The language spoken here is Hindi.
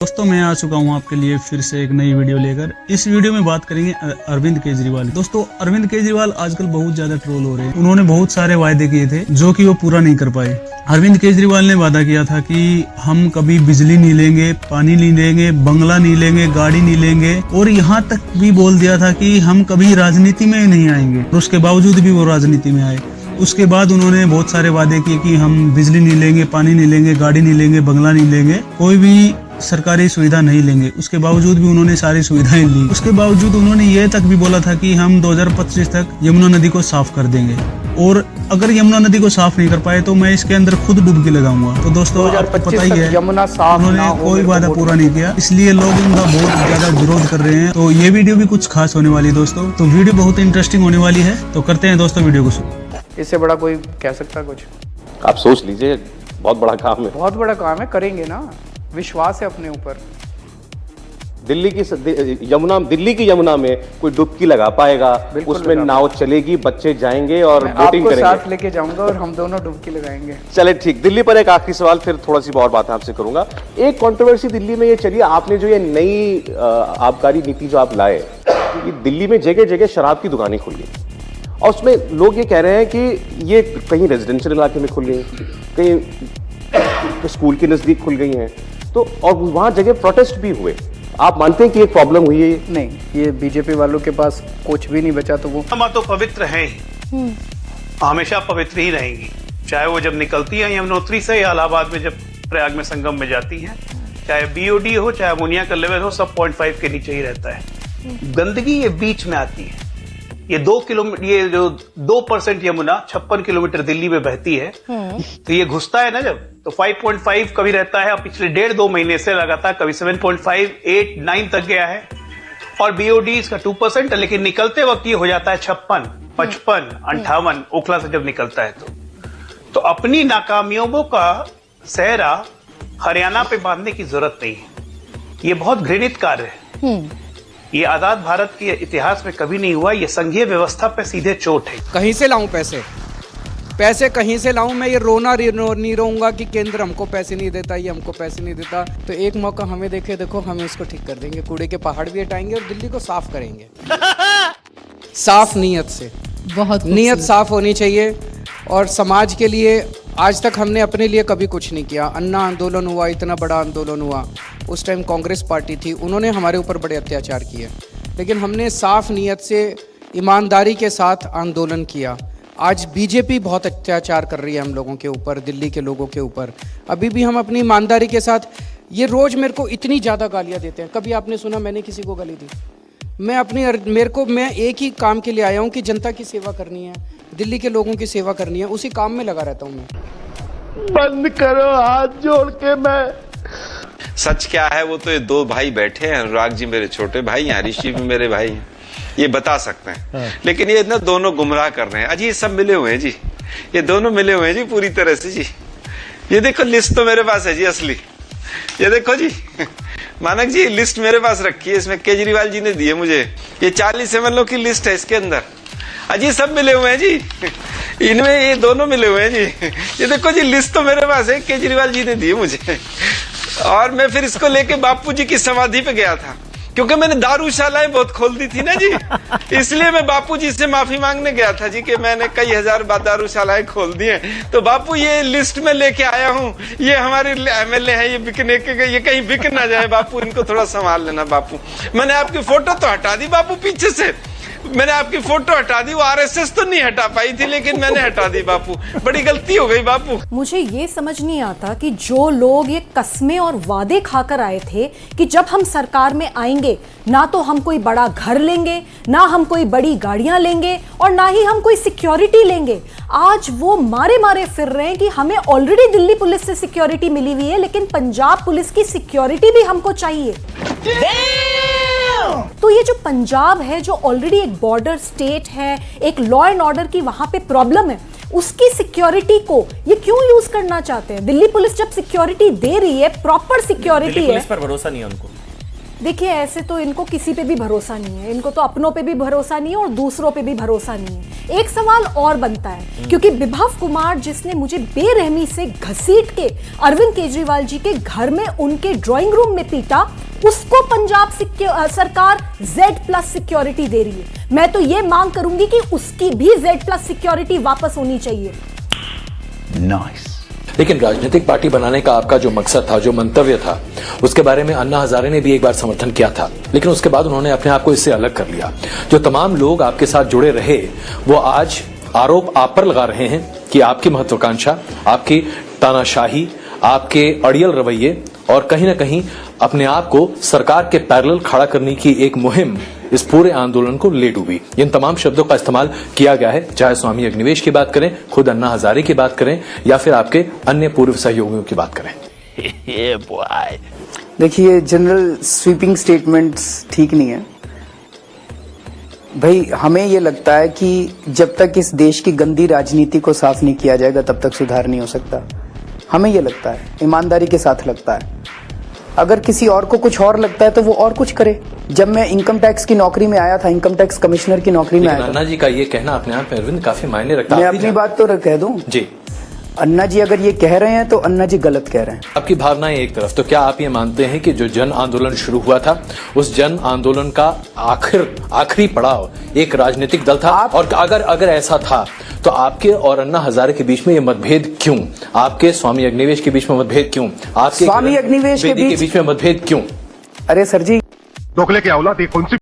दोस्तों मैं आ चुका हूँ आपके लिए फिर से एक नई वीडियो लेकर। इस वीडियो में बात करेंगे अरविंद केजरीवाल। दोस्तों अरविंद केजरीवाल आजकल बहुत ज्यादा ट्रोल हो रहे हैं। उन्होंने बहुत सारे वायदे किए थे जो कि वो पूरा नहीं कर पाए। अरविंद केजरीवाल ने वादा किया था कि हम कभी बिजली नहीं लेंगे, पानी नहीं लेंगे, बंगला नहीं लेंगे, गाड़ी नहीं लेंगे, और यहाँ तक भी बोल दिया था कि हम कभी राजनीति में नहीं आएंगे, और उसके बावजूद भी वो राजनीति में आए। उसके बाद उन्होंने बहुत सारे वादे किए कि हम बिजली नहीं लेंगे, पानी नहीं लेंगे, गाड़ी नहीं लेंगे, बंगला नहीं लेंगे, कोई भी सरकारी सुविधा नहीं लेंगे। उसके बावजूद भी उन्होंने सारी सुविधाएं ली। उसके बावजूद उन्होंने ये तक भी बोला था कि हम 2025 तक यमुना नदी को साफ कर देंगे, और अगर यमुना नदी को साफ नहीं कर पाए तो मैं इसके अंदर खुद डुबकी लगाऊंगा। तो दोस्तों आपको पता ही है उन्होंने कोई वादा पूरा नहीं किया, इसलिए लोग उनका बहुत ज्यादा विरोध कर रहे हैं। तो ये वीडियो भी कुछ खास होने वाली है दोस्तों, तो वीडियो बहुत इंटरेस्टिंग होने वाली है। तो करते हैं दोस्तों वीडियो को शुरू। इससे बड़ा कोई कह सकता कुछ? आप सोच लीजिए, बहुत बड़ा काम है। बहुत बड़ा काम है, करेंगे ना, विश्वास है अपने ऊपर। दिल्ली की यमुना में कोई डुबकी लगा पाएगा? उसमें नाव चलेगी, बच्चे जाएंगे और बोटिंग करेंगे। साथ लेके जाऊंगा और हम दोनों डुबकी लगाएंगे। चले ठीक। दिल्ली पर एक आखिरी सवाल, फिर थोड़ा सी और बात आपसे करूंगा। एक कंट्रोवर्सी दिल्ली में ये चली, आपने जो ये नई आबकारी नीति जो आप लाए, ये दिल्ली में जगह जगह शराब की दुकानें खुल गई, और उसमें लोग ये कह रहे हैं कि ये कहीं रेजिडेंशियल इलाके में खुल गई, कहीं स्कूल के नजदीक खुल गई हैं, तो और वहां जगह प्रोटेस्ट भी हुए। आप मानते हैं कि एक प्रॉब्लम हुई है? नहीं, ये बीजेपी वालों के पास कुछ भी नहीं बचा, तो वो तो पवित्र है ही, हमेशा पवित्र ही रहेंगी। चाहे वो जब निकलती है यमुनोत्री से या इलाहाबाद में जब प्रयाग में संगम में जाती है, चाहे बीओडी हो, चाहे अमोनिया का लेवल हो, सब 0.5 के नीचे ही रहता है। गंदगी ये बीच में आती है। ये 2 किलोमीटर, ये जो 2% यमुना 56 किलोमीटर दिल्ली में बहती है, तो ये घुसता है ना जब, तो 5.5 कभी रहता है, और पिछले 1.5-2 महीने से लगातार कभी 7.5, 8, 9 तक गया है। और बीओडी इसका 2% है, लेकिन निकलते वक्त ये हो जाता है 56, 55, 58 ओखला से जब निकलता है। तो अपनी नाकामियों का सहरा हरियाणा पे बांधने की जरूरत नहीं है। ये बहुत घृणित कार्य है। ये आजाद भारत के इतिहास में कभी नहीं हुआ। ये संघीय व्यवस्था पे सीधे चोट है। कहीं से लाऊं पैसे कहीं से लाऊं? मैं ये रोना नहीं रहूंगा कि केंद्र हमको पैसे नहीं देता, ये हमको पैसे नहीं देता। तो एक मौका हमें देखो हम इसको ठीक कर देंगे, कूड़े के पहाड़ भी हटाएंगे और दिल्ली को साफ करेंगे। साफ नीयत से, बहुत नीयत साफ होनी चाहिए। और समाज के लिए आज तक हमने अपने लिए कभी कुछ नहीं किया। अन्ना आंदोलन हुआ, इतना बड़ा आंदोलन हुआ, उस टाइम कांग्रेस पार्टी थी, उन्होंने हमारे ऊपर बड़े अत्याचार किए, लेकिन हमने साफ नीयत से ईमानदारी के साथ आंदोलन किया। आज बीजेपी बहुत अत्याचार कर रही है हम लोगों के ऊपर, दिल्ली के लोगों के ऊपर। अभी भी हम अपनी ईमानदारी के साथ, ये रोज़ मेरे को इतनी ज़्यादा गालियाँ देते हैं। कभी आपने सुना मैंने किसी को गाली दी? मैं एक ही काम के लिए आया हूँ कि जनता की सेवा करनी है, दिल्ली के लोगों की सेवा करनी है, उसी काम में लगा रहता हूँ मैं। बंद करो, हाथ जोड़ के। मैं सच क्या है वो तो ये 2 भाई बैठे हैं, अनुराग जी मेरे छोटे भाई हैं, ऋषि भी मेरे भाई हैं, ये बता सकते हैं। लेकिन ये ना दोनों गुमराह कर रहे हैं। अजी ये सब मिले हुए हैं जी, ये दोनों मिले हुए हैं जी पूरी तरह से जी। ये देखो लिस्ट तो मेरे पास है जी असली, ये देखो जी मानक जी लिस्ट मेरे पास रखी है, इसमें केजरीवाल जी ने दी है मुझे। ये 40 MLO की लिस्ट है इसके अंदर। अजी सब मिले हुए हैं जी, इनमें ये दोनों मिले हुए हैं जी। ये देखो जी लिस्ट तो मेरे पास है, केजरीवाल जी ने दी है मुझे। और मैं फिर इसको लेके बापू जी की समाधि पे गया था, क्योंकि मैंने दारूशालाएं बहुत खोल दी थी ना जी, इसलिए मैं बापू जी से माफी मांगने गया था जी कि मैंने कई हजार दारूशालाएं खोल दी हैं। तो बापू ये लिस्ट में लेके आया हूँ, ये हमारे MLA है, ये बिकने के, ये कहीं बिक ना जाए बापू, इनको थोड़ा संभाल लेना बापू। मैंने आपकी फोटो तो हटा दी बापू पीछे से, मैंने आपकी फोटो हटा दी, वो RSS तो नहीं हटा पाई थी, लेकिन मैंने हटा दी बापू, बड़ी गलती हो गई बापू। मुझे ये समझ नहीं आता कि जो लोग ये कस्में और वादे खाकर आए थे कि जब हम सरकार में आएंगे ना तो हम कोई बड़ा घर लेंगे, ना हम कोई बड़ी गाड़ियां लेंगे, और ना ही हम कोई सिक्योरिटी लेंगे, आज वो मारे मारे फिर रहे हैं कि हमें ऑलरेडी दिल्ली पुलिस से सिक्योरिटी मिली हुई है, लेकिन पंजाब पुलिस की सिक्योरिटी भी हमको चाहिए। तो ये जो पंजाब है, जो ऑलरेडी एक बॉर्डर स्टेट है, एक लॉ एंड ऑर्डर की वहां पे प्रॉब्लम है, उसकी सिक्योरिटी को ये क्यों यूज करना चाहते हैं? दिल्ली पुलिस जब सिक्योरिटी दे रही है, प्रॉपर सिक्योरिटी है, पुलिस पर भरोसा नहीं है उनको। देखिए ऐसे तो इनको किसी पे भी भरोसा नहीं है, इनको तो अपनों पे भी भरोसा नहीं है और दूसरों पे भी भरोसा नहीं है। एक सवाल और बनता है, क्योंकि विभव कुमार जिसने मुझे बेरहमी से घसीट के अरविंद केजरीवाल जी के घर में उनके ड्राइंग रूम में पीटा, उसको पंजाब सरकार Z+ सिक्योरिटी दे रही है। मैं तो ये मांग करूंगी कि उसकी भी Z+ सिक्योरिटी वापस होनी चाहिए। लेकिन राजनीतिक पार्टी बनाने का आपका जो मकसद था, जो मंतव्य था, उसके बारे में अन्ना हजारे ने भी एक बार समर्थन किया था, लेकिन उसके बाद उन्होंने अपने आप को इससे अलग कर लिया। जो तमाम लोग आपके साथ जुड़े रहे वो आज आरोप आप पर लगा रहे हैं कि आपकी महत्वाकांक्षा, आपकी तानाशाही, आपके अड़ियल रवैये और कहीं ना कहीं अपने आप को सरकार के पैरेलल खड़ा करने की एक मुहिम इस पूरे आंदोलन को ले डूबी। इन तमाम शब्दों का इस्तेमाल किया गया है, चाहे स्वामी अग्निवेश की बात करें, खुद अन्ना हजारे की बात करें या फिर आपके अन्य पूर्व सहयोगियों की बात करें। देखिए, जनरल स्वीपिंग स्टेटमेंट्स ठीक नहीं है भाई। हमें ये लगता है कि जब तक इस देश की गंदी राजनीति को साफ नहीं किया जाएगा तब तक सुधार नहीं हो सकता। हमें ये लगता है, ईमानदारी के साथ लगता है। अगर किसी और को कुछ और लगता है तो वो और कुछ करे। जब मैं इनकम टैक्स की नौकरी में आया था, इनकम टैक्स कमिश्नर की नौकरी में आया था, अन्ना जी का ये कहना अपने आप में अरविंद काफी मायने रखता है। मैं अपनी बात तो कह दूं जी, अन्ना जी अगर ये कह रहे हैं तो अन्ना जी गलत कह रहे हैं। आपकी भावनाएं एक तरफ, तो क्या आप ये मानते हैं कि जो जन आंदोलन शुरू हुआ था, उस जन आंदोलन का आखिरी पड़ाव एक राजनीतिक दल था? और अगर ऐसा था तो आपके और अन्ना हजारे के बीच में ये मतभेद क्यों? आपके स्वामी अग्निवेश के बीच में मतभेद क्यों? आपके स्वामी अग्निवेश के बीच में मतभेद क्यों? अरे सर जी, दोगले की औलाद, ये कौन सी